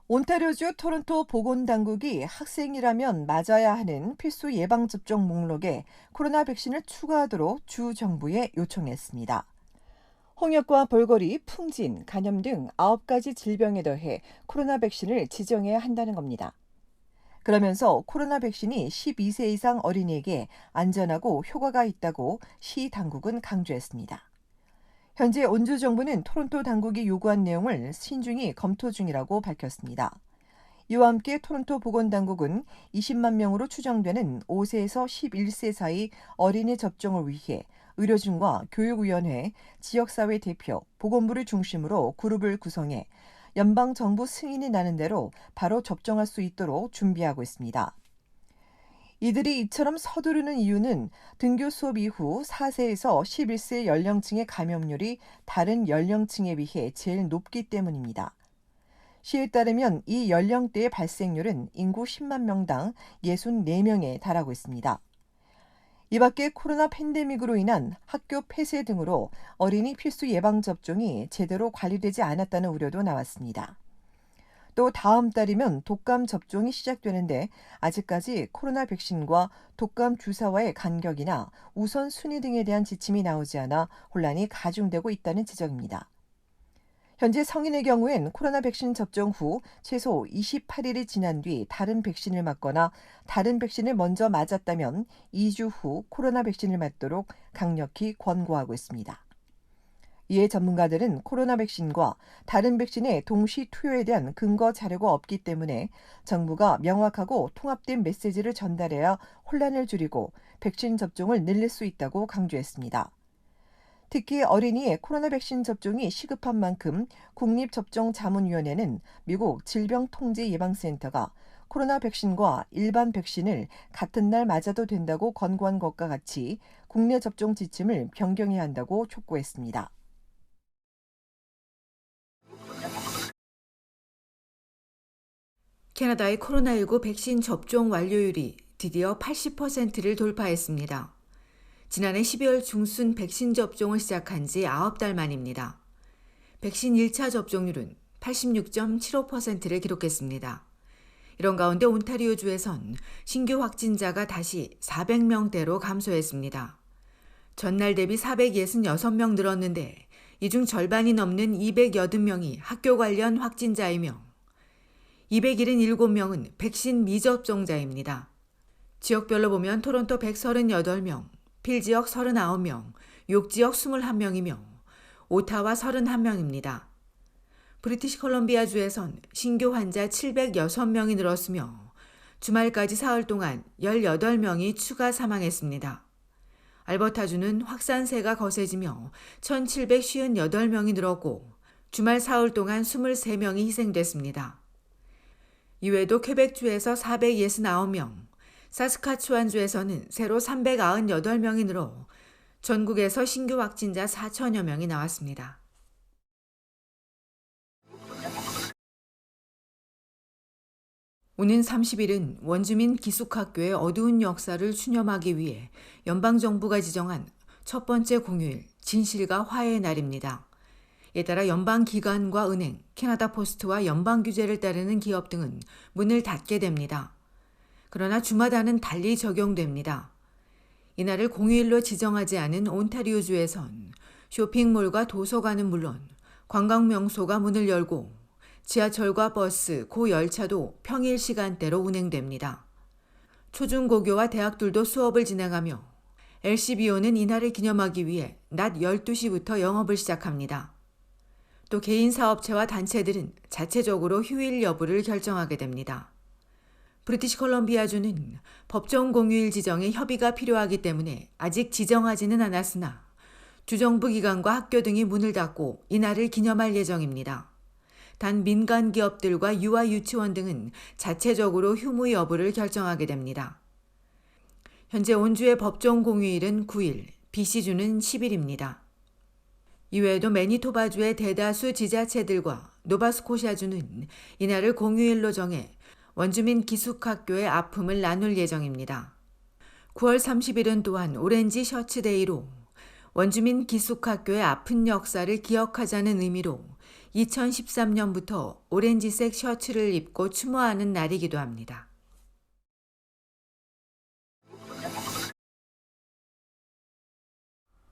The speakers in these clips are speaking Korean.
온타리오주 토론토 보건당국이 학생이라면 맞아야 하는 필수 예방접종 목록에 코로나 백신을 추가하도록 주 정부에 요청했습니다. 홍역과 볼거리, 풍진, 간염 등 9가지 질병에 더해 코로나 백신을 지정해야 한다는 겁니다. 그러면서 코로나 백신이 12세 이상 어린이에게 안전하고 효과가 있다고 시 당국은 강조했습니다. 현재 온주 정부는 토론토 당국이 요구한 내용을 신중히 검토 중이라고 밝혔습니다. 이와 함께 토론토 보건당국은 20만 명으로 추정되는 5세에서 11세 사이 어린이 접종을 위해 의료진과 교육위원회, 지역사회 대표, 보건부를 중심으로 그룹을 구성해 연방정부 승인이 나는 대로 바로 접종할 수 있도록 준비하고 있습니다. 이들이 이처럼 서두르는 이유는 등교 수업 이후 4세에서 11세 연령층의 감염률이 다른 연령층에 비해 제일 높기 때문입니다. 시에 따르면 이 연령대의 발생률은 인구 10만 명당 64명에 달하고 있습니다. 이 밖에 코로나 팬데믹으로 인한 학교 폐쇄 등으로 어린이 필수 예방접종이 제대로 관리되지 않았다는 우려도 나왔습니다. 또 다음 달이면 독감 접종이 시작되는데 아직까지 코로나 백신과 독감 주사와의 간격이나 우선순위 등에 대한 지침이 나오지 않아 혼란이 가중되고 있다는 지적입니다. 현재 성인의 경우엔 코로나 백신 접종 후 최소 28일이 지난 뒤 다른 백신을 맞거나 다른 백신을 먼저 맞았다면 2주 후 코로나 백신을 맞도록 강력히 권고하고 있습니다. 이에 전문가들은 코로나 백신과 다른 백신의 동시 투여에 대한 근거 자료가 없기 때문에 정부가 명확하고 통합된 메시지를 전달해야 혼란을 줄이고 백신 접종을 늘릴 수 있다고 강조했습니다. 특히 어린이의 코로나 백신 접종이 시급한 만큼 국립접종자문위원회는 미국 질병통제예방센터가 코로나 백신과 일반 백신을 같은 날 맞아도 된다고 권고한 것과 같이 국내 접종 지침을 변경해야 한다고 촉구했습니다. 캐나다의 코로나19 백신 접종 완료율이 드디어 80%를 돌파했습니다. 지난해 12월 중순 백신 접종을 시작한 지 9달 만입니다. 백신 1차 접종률은 86.75%를 기록했습니다. 이런 가운데 온타리오주에선 신규 확진자가 다시 400명대로 감소했습니다. 전날 대비 466명 늘었는데 이 중 절반이 넘는 280명이 학교 관련 확진자이며 277명은 백신 미접종자입니다. 지역별로 보면 토론토 138명, 필 지역 39명, 욕 지역 21명이며 오타와 31명입니다. 브리티시 컬럼비아주에선 신규 환자 706명이 늘었으며 주말까지 사흘 동안 18명이 추가 사망했습니다. 알버타주는 확산세가 거세지며 1758명이 늘었고 주말 사흘 동안 23명이 희생됐습니다. 이외에도 퀘벡주에서 469명, 사스카추안주에서는 새로 398명이 늘어 전국에서 신규 확진자 4천여 명이 나왔습니다. 오는 30일은 원주민 기숙학교의 어두운 역사를 추념하기 위해 연방정부가 지정한 첫 번째 공휴일 진실과 화해의 날입니다. 이에 따라 연방기관과 은행, 캐나다 포스트와 연방규제를 따르는 기업 등은 문을 닫게 됩니다. 그러나 주마다는 달리 적용됩니다. 이날을 공휴일로 지정하지 않은 온타리오주에선 쇼핑몰과 도서관은 물론 관광명소가 문을 열고 지하철과 버스, 고열차도 평일 시간대로 운행됩니다. 초중고교와 대학들도 수업을 진행하며 LCBO는 이날을 기념하기 위해 낮 12시부터 영업을 시작합니다. 또 개인 사업체와 단체들은 자체적으로 휴일 여부를 결정하게 됩니다. 브리티시 컬럼비아주는 법정 공휴일 지정에 협의가 필요하기 때문에 아직 지정하지는 않았으나 주정부 기관과 학교 등이 문을 닫고 이날을 기념할 예정입니다. 단 민간 기업들과 유아 유치원 등은 자체적으로 휴무 여부를 결정하게 됩니다. 현재 온주의 법정 공휴일은 9일, BC주는 10일입니다. 이외에도 매니토바주의 대다수 지자체들과 노바스코샤주는 이날을 공휴일로 정해 원주민 기숙학교의 아픔을 나눌 예정입니다. 9월 30일은 또한 오렌지 셔츠데이로 원주민 기숙학교의 아픈 역사를 기억하자는 의미로 2013년부터 오렌지색 셔츠를 입고 추모하는 날이기도 합니다.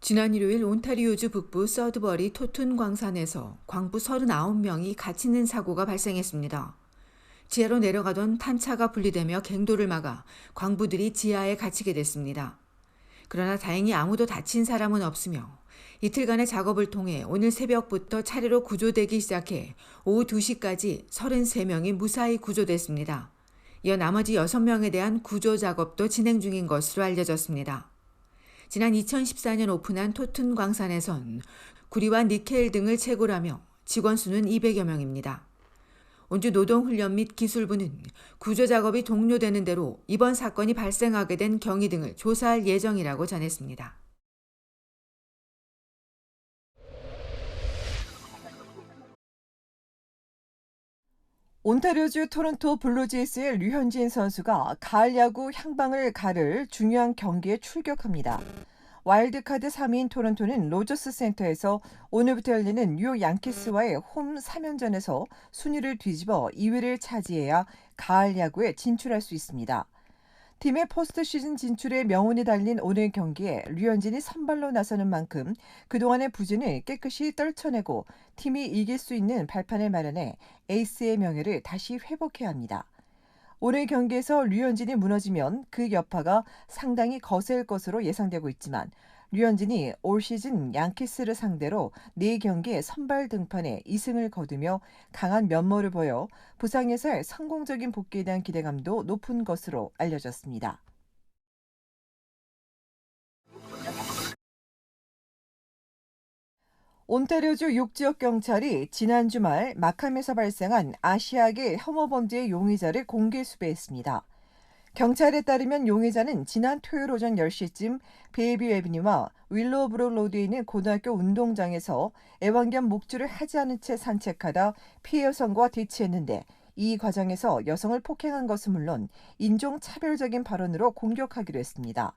지난 일요일 온타리오주 북부 서드버리 토툰 광산에서 광부 39명이 갇히는 사고가 발생했습니다. 지하로 내려가던 탄차가 분리되며 갱도를 막아 광부들이 지하에 갇히게 됐습니다. 그러나 다행히 아무도 다친 사람은 없으며 이틀간의 작업을 통해 오늘 새벽부터 차례로 구조되기 시작해 오후 2시까지 33명이 무사히 구조됐습니다. 이어 나머지 6명에 대한 구조 작업도 진행 중인 것으로 알려졌습니다. 지난 2014년 오픈한 토툰 광산에선 구리와 니켈 등을 채굴하며 직원 수는 200여 명입니다. 온주 노동훈련 및 기술부는 구조 작업이 종료되는 대로 이번 사건이 발생하게 된 경위 등을 조사할 예정이라고 전했습니다. 온타리오주 토론토 블루제이스의 류현진 선수가 가을 야구 향방을 가를 중요한 경기에 출격합니다. 와일드카드 3위인 토론토는 로저스 센터에서 오늘부터 열리는 뉴욕 양키스와의 홈 3연전에서 순위를 뒤집어 2위를 차지해야 가을 야구에 진출할 수 있습니다. 팀의 포스트 시즌 진출에 명운이 달린 오늘 경기에 류현진이 선발로 나서는 만큼 그동안의 부진을 깨끗이 떨쳐내고 팀이 이길 수 있는 발판을 마련해 에이스의 명예를 다시 회복해야 합니다. 오늘 경기에서 류현진이 무너지면 그 여파가 상당히 거셀 것으로 예상되고 있지만 류현진이 올 시즌 양키스를 상대로 4경기 선발 등판에 2승을 거두며 강한 면모를 보여 부상에서의 성공적인 복귀에 대한 기대감도 높은 것으로 알려졌습니다. 온타리오주 6지역 경찰이 지난 주말 마캄에서 발생한 아시아계 혐오 범죄의 용의자를 공개 수배했습니다. 경찰에 따르면 용의자는 지난 토요일 오전 10시쯤 베이비 에비뉴와 윌로우브룩 로드에 있는 고등학교 운동장에서 애완견 목줄을 하지 않은 채 산책하다 피해 여성과 대치했는데 이 과정에서 여성을 폭행한 것은 물론 인종차별적인 발언으로 공격하기도 했습니다.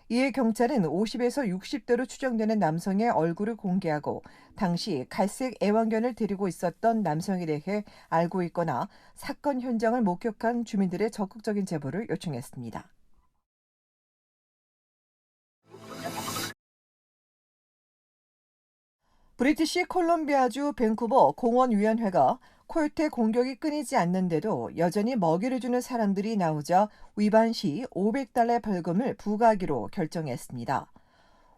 이에 경찰은 50에서 60대로 추정되는 남성의 얼굴을 공개하고 당시 갈색 애완견을 데리고 있었던 남성에 대해 알고 있거나 사건 현장을 목격한 주민들의 적극적인 제보를 요청했습니다. 브리티시 콜롬비아주 밴쿠버 공원위원회가 코요테 공격이 끊이지 않는데도 여전히 먹이를 주는 사람들이 나오자 위반 시 $500 벌금을 부과하기로 결정했습니다.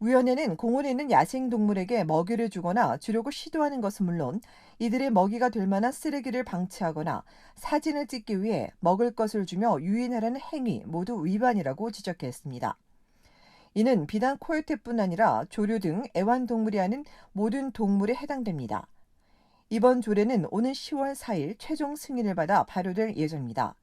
위원회는 공원에 있는 야생동물에게 먹이를 주거나 주려고 시도하는 것은 물론 이들의 먹이가 될 만한 쓰레기를 방치하거나 사진을 찍기 위해 먹을 것을 주며 유인하려는 행위 모두 위반이라고 지적했습니다. 이는 비단 코요테뿐 아니라 조류 등 애완동물이 아닌 모든 동물에 해당됩니다. 이번 조례는 오는 10월 4일 최종 승인을 받아 발효될 예정입니다.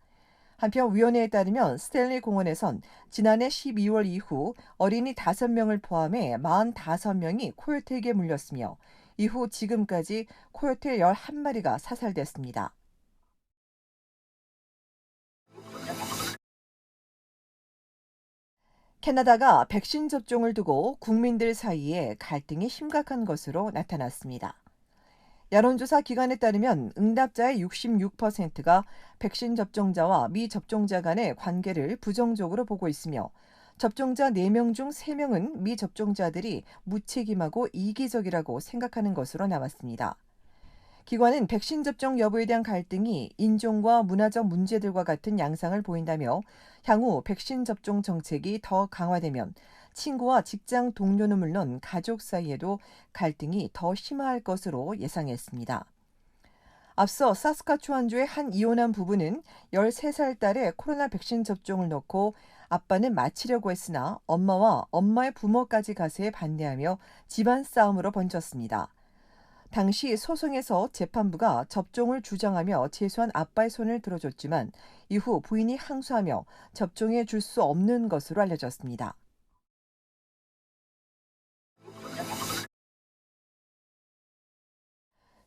한편 위원회에 따르면 스탠리 공원에선 지난해 12월 이후 어린이 5명을 포함해 45명이 코요테에게 물렸으며 이후 지금까지 코요테 11마리가 사살됐습니다. 캐나다가 백신 접종을 두고 국민들 사이에 갈등이 심각한 것으로 나타났습니다. 여론조사 기관에 따르면 응답자의 66%가 백신 접종자와 미접종자 간의 관계를 부정적으로 보고 있으며 접종자 4명 중 3명은 미접종자들이 무책임하고 이기적이라고 생각하는 것으로 나왔습니다. 기관은 백신 접종 여부에 대한 갈등이 인종과 문화적 문제들과 같은 양상을 보인다며 향후 백신 접종 정책이 더 강화되면 친구와 직장 동료는 물론 가족 사이에도 갈등이 더 심화할 것으로 예상했습니다. 앞서 사스카추완주의 한 이혼한 부부는 13살 딸의 코로나 백신 접종을 놓고 아빠는 마치려고 했으나 엄마와 엄마의 부모까지 가세에 반대하며 집안 싸움으로 번졌습니다. 당시 소송에서 재판부가 접종을 주장하며 제소한 아빠의 손을 들어줬지만 이후 부인이 항소하며 접종해 줄 수 없는 것으로 알려졌습니다.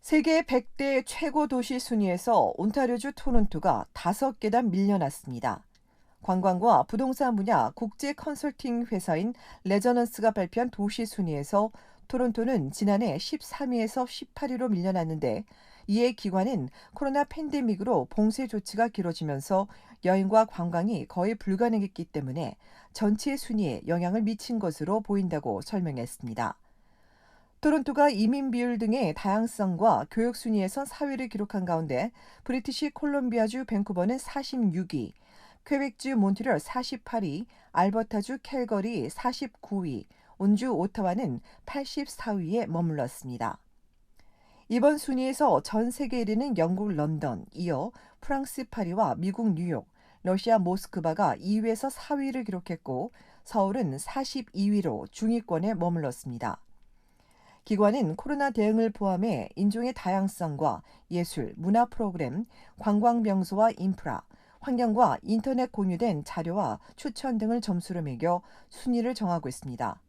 세계 100대 최고 도시 순위에서 온타리오주 토론토가 5계단 밀려났습니다. 관광과 부동산 분야 국제 컨설팅 회사인 레저넌스가 발표한 도시 순위에서 토론토는 지난해 13위에서 18위로 밀려났는데 이에 기관은 코로나 팬데믹으로 봉쇄 조치가 길어지면서 여행과 관광이 거의 불가능했기 때문에 전체 순위에 영향을 미친 것으로 보인다고 설명했습니다. 토론토가 이민 비율 등의 다양성과 교육 순위에서 4위를 기록한 가운데 브리티시 콜롬비아주 밴쿠버는 46위, 퀘벡주 몬트리올 48위, 알버타주 캘거리 49위, 온주 오타와는 84위에 머물렀습니다. 이번 순위에서 전 세계 1위는 영국 런던, 이어 프랑스 파리와 미국 뉴욕, 러시아 모스크바가 2위에서 4위를 기록했고 서울은 42위로 중위권에 머물렀습니다. 기관은 코로나 대응을 포함해 인종의 다양성과 예술, 문화 프로그램, 관광 명소와 인프라, 환경과 인터넷 공유된 자료와 추천 등을 점수로 매겨 순위를 정하고 있습니다.